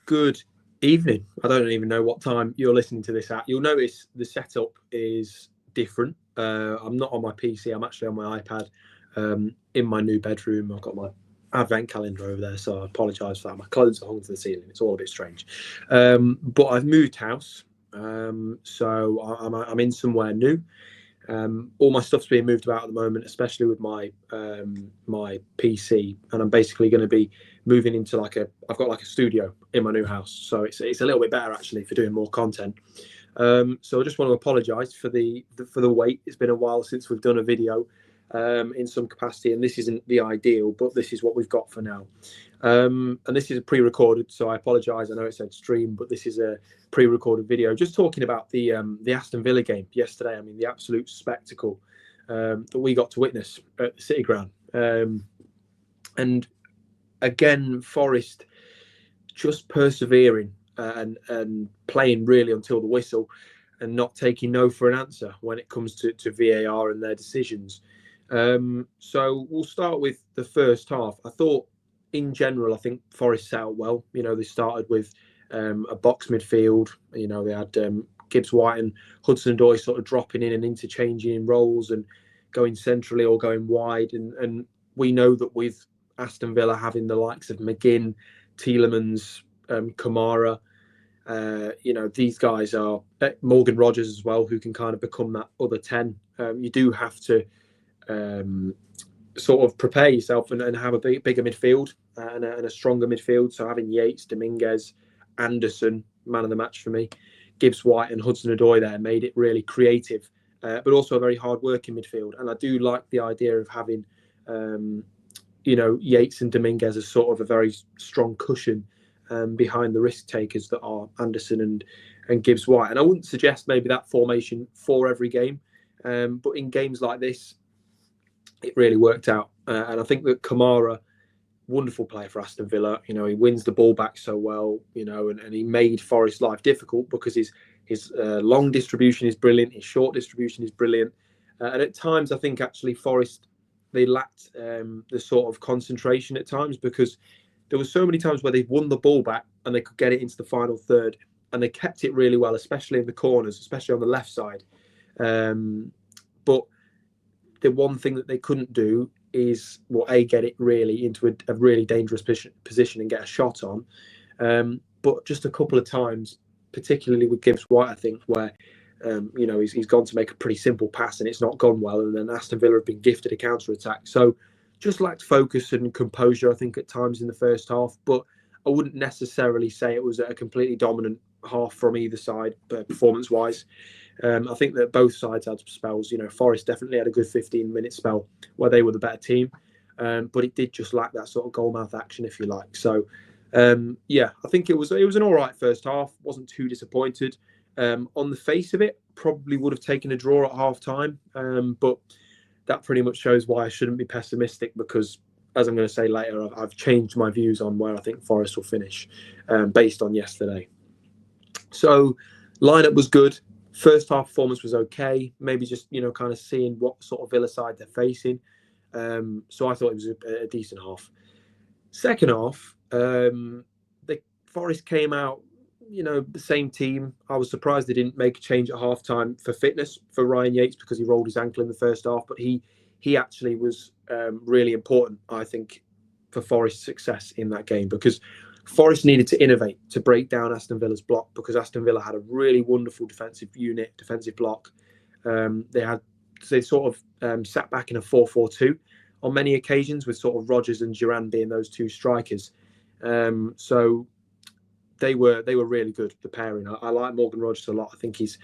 Good evening. I don't even know what time you're listening to this at. You'll notice the setup is different. I'm not on my PC. I'm actually on my iPad in my new bedroom. I've got my advent calendar over there, so I apologise for that. My clothes are hung to the ceiling. It's all a bit strange. But I've moved house, so I'm in somewhere new. All my stuff's being moved about at the moment, especially with my my PC, and I'm basically going to be moving into I've got like a studio in my new house, so it's a little bit better actually for doing more content. So I just want to apologise for the wait. It's been a while since we've done a video in some capacity, and this isn't the ideal, but this is what we've got for now. And this is a pre-recorded, so I apologise. I know it said stream, but this is a pre-recorded video, just talking about the Aston Villa game yesterday. I mean, the absolute spectacle that we got to witness at the City Ground. And again, Forest just persevering and playing really until the whistle, and not taking no for an answer when it comes to VAR and their decisions. So we'll start with the first half. I thought, in general, I think Forest set out well. You know, they started with a box midfield. You know, they had Gibbs White and Hudson-Odoi sort of dropping in and interchanging roles and going centrally or going wide. And we know that with Aston Villa having the likes of McGinn, Tielemans, Kamara, you know, these guys are Morgan Rogers as well, who can kind of become that other 10. You do have to sort of prepare yourself and have a bigger midfield and a stronger midfield. So having Yates, Dominguez, Anderson, man of the match for me, Gibbs White and Hudson-Odoi there made it really creative, but also a very hard-working midfield. And I do like the idea of having, you know, Yates and Dominguez as sort of a very strong cushion behind the risk takers that are Anderson and Gibbs White. And I wouldn't suggest maybe that formation for every game, but in games like this, it really worked out. And I think that Kamara, wonderful player for Aston Villa. You know, he wins the ball back so well, you know, and he made Forest's life difficult because his long distribution is brilliant, his short distribution is brilliant. And at times, I think actually Forest, they lacked the sort of concentration at times, because there were so many times where they won the ball back and they could get it into the final third, and they kept it really well, especially in the corners, especially on the left side. But the one thing that they couldn't do is, well, get it really into a really dangerous position and get a shot on. But just a couple of times, particularly with Gibbs White, I think, where you know, he's gone to make a pretty simple pass and it's not gone well, and then Aston Villa have been gifted a counter attack. So just lacked focus and composure, I think, at times in the first half. But I wouldn't necessarily say it was a completely dominant half from either side, performance wise. I think that both sides had spells. You know, Forest definitely had a good 15-minute spell where they were the better team, but it did just lack that sort of goalmouth action, if you like. So, yeah, I think it was an all right first half. Wasn't too disappointed. On the face of it, probably would have taken a draw at half time, but that pretty much shows why I shouldn't be pessimistic, because, as I'm going to say later, I've changed my views on where I think Forest will finish based on yesterday. So, lineup was good. First half performance was okay. Maybe just, you know, kind of seeing what sort of Villa side they're facing. So I thought it was a decent half. Second half, the Forest came out, you know, the same team. I was surprised they didn't make a change at half time for fitness for Ryan Yates, because he rolled his ankle in the first half. But he actually was really important, I think, for Forest's success in that game, because Forest needed to innovate to break down Aston Villa's block, because Aston Villa had a really wonderful defensive block. They sort of sat back in a 4-4-2 on many occasions, with sort of Rogers and Duran being those two strikers. So they were really good, the pairing. I like Morgan Rogers a lot. I think he's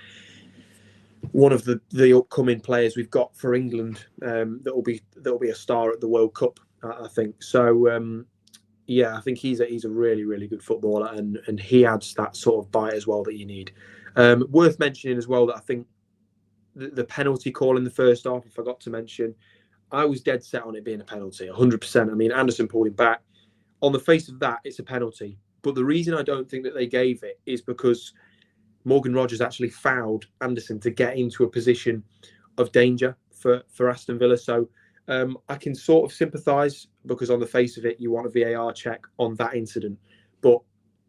one of the upcoming players we've got for England that will be a star at the World Cup, I think. So yeah, I think he's a really, really good footballer, and he adds that sort of bite as well that you need. Worth mentioning as well that I think the penalty call in the first half, I forgot to mention, I was dead set on it being a penalty, 100%. I mean, Anderson pulled him back. On the face of that, it's a penalty. But the reason I don't think that they gave it is because Morgan Rogers actually fouled Anderson to get into a position of danger for Aston Villa. So I can sort of sympathise, because on the face of it, you want a VAR check on that incident. But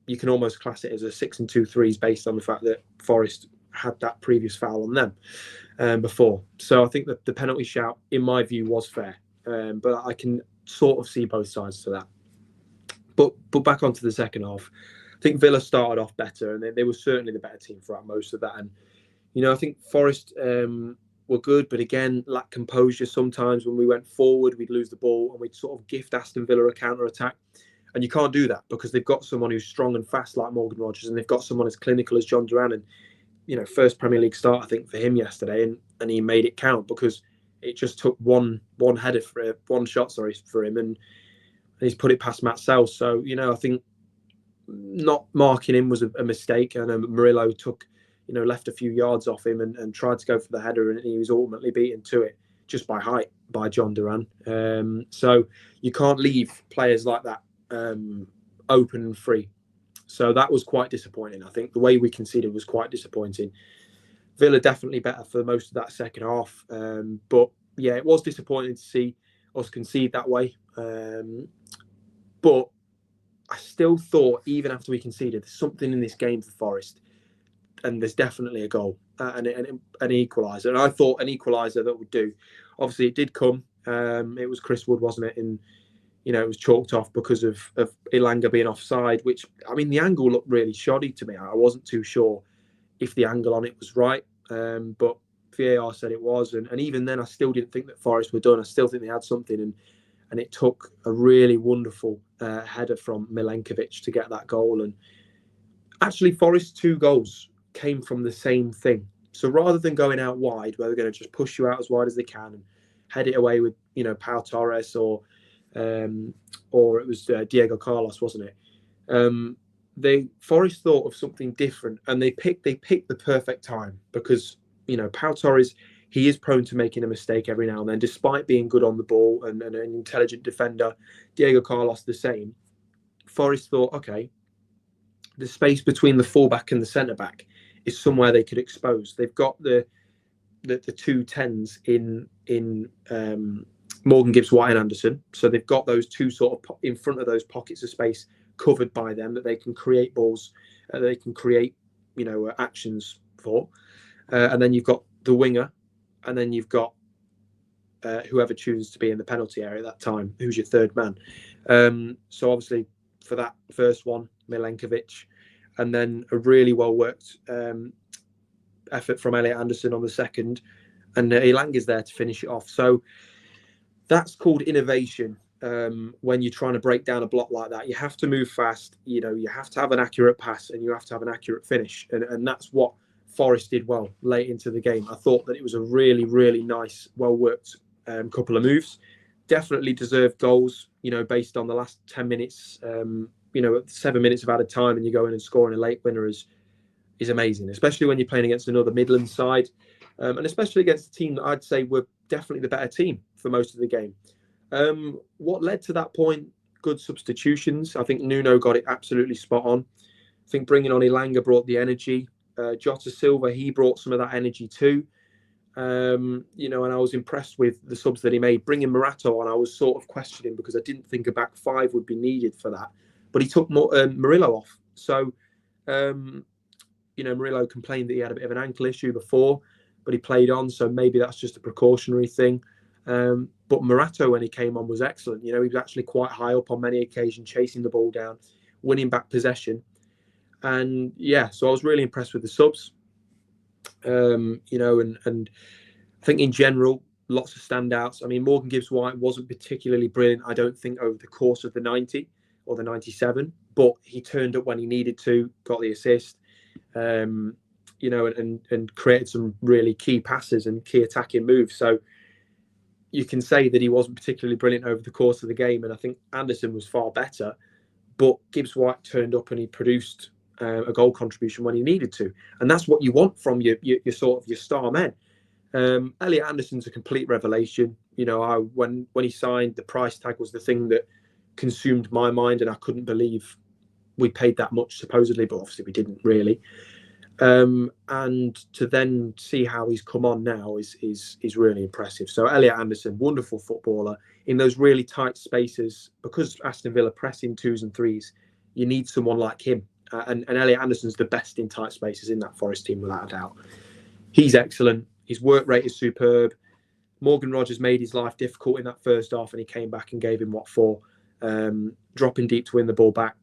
you can almost class it as a 6 and 2 threes based on the fact that Forest had that previous foul on them before. So I think that the penalty shout, in my view, was fair. But I can sort of see both sides to that. But back onto the second half, I think Villa started off better, and they were certainly the better team throughout most of that. And I think Forest were good, but again, lacked composure. Sometimes when we went forward, we'd lose the ball and we'd sort of gift Aston Villa a counter attack. And you can't do that because they've got someone who's strong and fast like Morgan Rogers, and they've got someone as clinical as John Duran. And first Premier League start I think for him yesterday, and he made it count because it just took one shot for him, and he's put it past Matt Sells. So I think not marking him was a mistake, and Murillo left a few yards off him and tried to go for the header, and he was ultimately beaten to it just by height by John Duran. So you can't leave players like that open and free. So that was quite disappointing. I think the way we conceded was quite disappointing. Villa definitely better for most of that second half. But yeah, it was disappointing to see us concede that way. But I still thought, even after we conceded, there's something in this game for Forest. And there's definitely a goal and an equaliser. And I thought an equaliser that would do. Obviously, it did come. It was Chris Wood, wasn't it? And it was chalked off because of Elanga being offside, which, I mean, the angle looked really shoddy to me. I wasn't too sure if the angle on it was right, but VAR said it was. And even then, I still didn't think that Forest were done. I still think they had something. And it took a really wonderful header from Milenkovic to get that goal. And actually, Forest's 2 goals came from the same thing. So rather than going out wide, where they're going to just push you out as wide as they can and head it away with, Pau Torres or it was Diego Carlos, wasn't it? Forest thought of something different, and they picked the perfect time because Pau Torres, he is prone to making a mistake every now and then, despite being good on the ball and an intelligent defender. Diego Carlos the same. Forest thought, okay, the space between the fullback and the centre back is somewhere they could expose. They've got the 2 10s in Morgan Gibbs-White and Anderson. So they've got those 2 sort of in front of those pockets of space covered by them that they can create balls, they can create, actions for. And then you've got the winger, and then you've got whoever chooses to be in the penalty area at that time, who's your third man. So obviously for that first one, Milenkovic, and then a really well-worked effort from Elliot Anderson on the second, and Elanga's there to finish it off. So that's called innovation. When you're trying to break down a block like that, you have to move fast. You have to have an accurate pass, and you have to have an accurate finish, and that's what Forest did well late into the game. I thought that it was a really, really nice, well-worked couple of moves. Definitely deserved goals, based on the last 10 minutes. 7 minutes of added time, and you go in and scoring a late winner is amazing, especially when you're playing against another Midlands side, and especially against a team that I'd say were definitely the better team for most of the game. What led to that point? Good substitutions. I think Nuno got it absolutely spot on. I think bringing on Elanga brought the energy. Jota Silva, he brought some of that energy too. And I was impressed with the subs that he made. Bringing Morato on, I was sort of questioning because I didn't think a back 5 would be needed for that. But he took Murillo off. So, Murillo complained that he had a bit of an ankle issue before, but he played on. So maybe that's just a precautionary thing. But Morato, when he came on, was excellent. He was actually quite high up on many occasions, chasing the ball down, winning back possession. And yeah, so I was really impressed with the subs. And I think in general, lots of standouts. I mean, Morgan Gibbs-White wasn't particularly brilliant, I don't think, over the course of the 90 or the 97, but he turned up when he needed to, got the assist, and created some really key passes and key attacking moves. So you can say that he wasn't particularly brilliant over the course of the game, and I think Anderson was far better, but Gibbs-White turned up and he produced a goal contribution when he needed to, and that's what you want from your star men. Elliot Anderson's a complete revelation. When he signed, the price tag was the thing that consumed my mind, and I couldn't believe we paid that much supposedly, but obviously we didn't really. And to then see how he's come on now is really impressive. So Elliot Anderson, wonderful footballer in those really tight spaces, because Aston Villa press in 2s and 3s. You need someone like him And Elliot Anderson's the best in tight spaces in that Forest team, without a doubt. He's excellent. His work rate is superb. Morgan Rogers made his life difficult in that first half, and he came back and gave him what for. Dropping deep to win the ball back,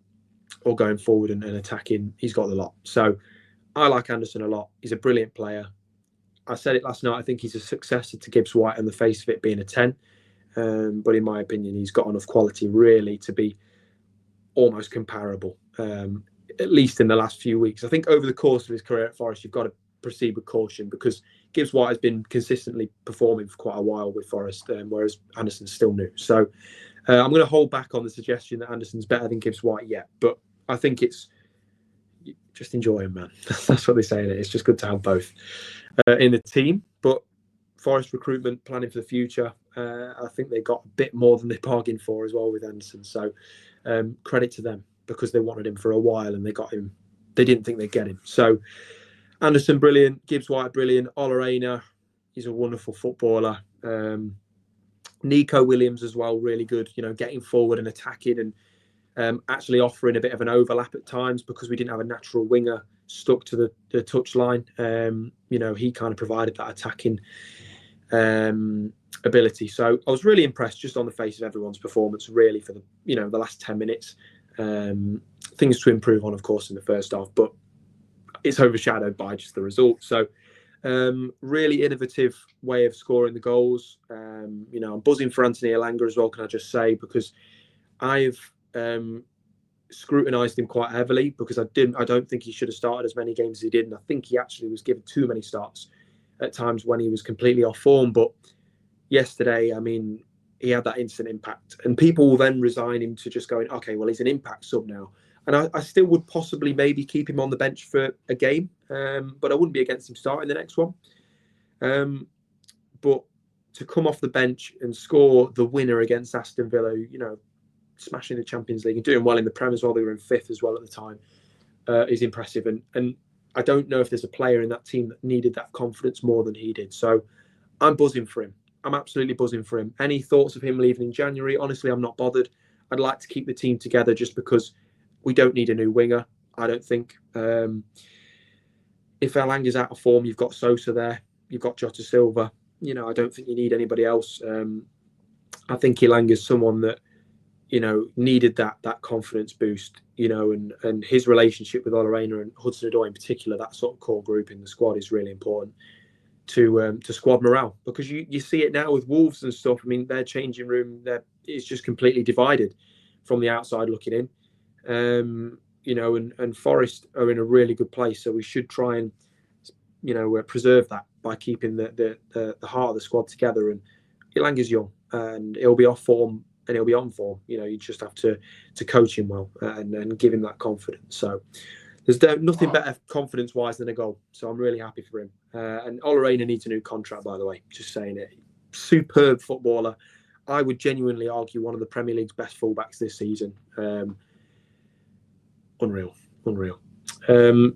or going forward and attacking. He's got the lot. So I like Anderson a lot. He's a brilliant player. I said it last night. I think he's a successor to Gibbs White on the face of it being a 10. But in my opinion, he's got enough quality really to be almost comparable, at least in the last few weeks. I think over the course of his career at Forest, you've got to proceed with caution, because Gibbs White has been consistently performing for quite a while with Forest, whereas Anderson's still new. So I'm going to hold back on the suggestion that Anderson's better than Gibbs White yet, but I think it's just enjoy him, man. That's what they say in it. It's just good to have both in the team. But Forest recruitment, planning for the future, I think they got a bit more than they bargained for as well with Anderson. So credit to them, because they wanted him for a while and they got him. They didn't think they'd get him. So Anderson, brilliant. Gibbs White, brilliant. Ola Reina, he's a wonderful footballer. Nico Williams as well, really good. You know, getting forward and attacking, and actually offering a bit of an overlap at times, because we didn't have a natural winger stuck to the touchline. You know, he kind of provided that attacking ability. So I was really impressed just on the face of everyone's performance, really, for the last 10 minutes. Things to improve on, of course, in the first half, but it's overshadowed by just the result. So really innovative way of scoring the goals. I'm buzzing for Anthony Elanga as well, can I just say, because I've scrutinised him quite heavily, because I don't think he should have started as many games as he did, and I think he actually was given too many starts at times when he was completely off form. But yesterday, I mean, he had that instant impact, and people will then resign him to just going, okay, well, he's an impact sub now. And I still would possibly maybe keep him on the bench for a game, but I wouldn't be against him starting the next one. But to come off the bench and score the winner against Aston Villa, smashing the Champions League and doing well in the Prem as well, they were in 5th as well at the time, is impressive. And I don't know if there's a player in that team that needed that confidence more than he did. So I'm buzzing for him. I'm absolutely buzzing for him. Any thoughts of him leaving in January? Honestly, I'm not bothered. I'd like to keep the team together, just because we don't need a new winger, I don't think. If Elanga's out of form, you've got Sosa there, you've got Jota Silva. I don't think you need anybody else. I think Elanga's someone that, needed that confidence boost, and his relationship with Ola Reina and Hudson-Odoi in particular, that sort of core group in the squad, is really important to squad morale, because you see it now with Wolves and stuff. I mean, their changing room is just completely divided from the outside looking in. And Forest are in a really good place, so we should try and preserve that by keeping the heart of the squad together. And Elanga's young, and he'll be off form and he'll be on form. You just have to coach him well and give him that confidence. So there's nothing better confidence wise than a goal. So I'm really happy for him. And Ola Reina needs a new contract, by the way, just saying it. Superb footballer. I would genuinely argue one of the Premier League's best fullbacks this season. Unreal.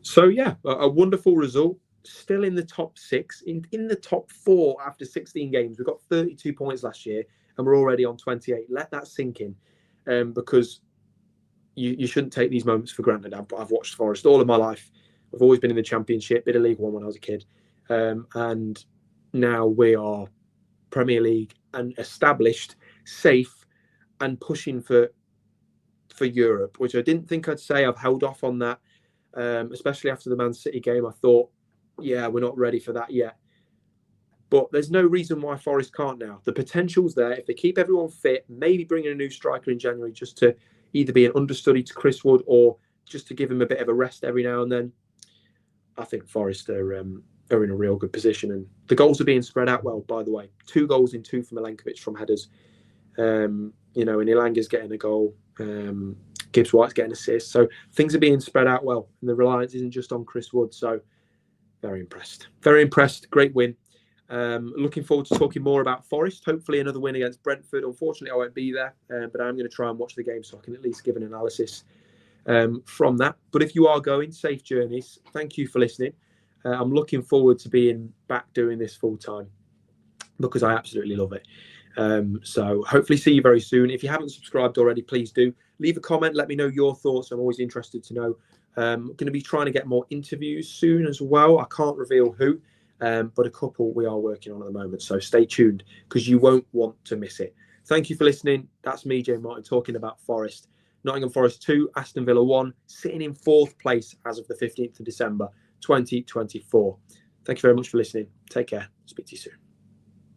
So yeah, a wonderful result. Still in the top 6, in the top 4 after 16 games. We've got 32 points last year, and we're already on 28. Let that sink in, because you shouldn't take these moments for granted. I've watched Forest all of my life. I've always been in the Championship, bit of League One when I was a kid, and now we are Premier League and established, safe, and pushing for Europe, which I didn't think I'd say. I've held off on that, especially after the Man City game. I thought, yeah, we're not ready for that yet. But there's no reason why Forest can't now. The potential's there. If they keep everyone fit, maybe bring in a new striker in January, just to either be an understudy to Chris Wood or just to give him a bit of a rest every now and then. I think Forest are in a real good position. And the goals are being spread out well, by the way. 2 goals in 2 for Milenkovic from headers. And Elanga's getting a goal. Gibbs White's getting assists. So things are being spread out well. And the reliance isn't just on Chris Wood. So very impressed. Very impressed. Great win. Looking forward to talking more about Forest. Hopefully another win against Brentford. Unfortunately, I won't be there, but I'm going to try and watch the game so I can at least give an analysis from that. But if you are going, safe journeys. Thank you for listening. I'm looking forward to being back doing this full time, because I absolutely love it. So hopefully see you very soon. If you haven't subscribed already, please do. Leave a comment. Let me know your thoughts. I'm always interested to know Going to be trying to get more interviews soon as well. I can't reveal who, but a couple we are working on at the moment. So stay tuned because you won't want to miss it. Thank you for listening. That's me, Jay Martin, talking about Forest. Nottingham Forest 2, Aston Villa 1, sitting in 4th place as of the 15th of December, 2024. Thank you very much for listening. Take care. Speak to you soon.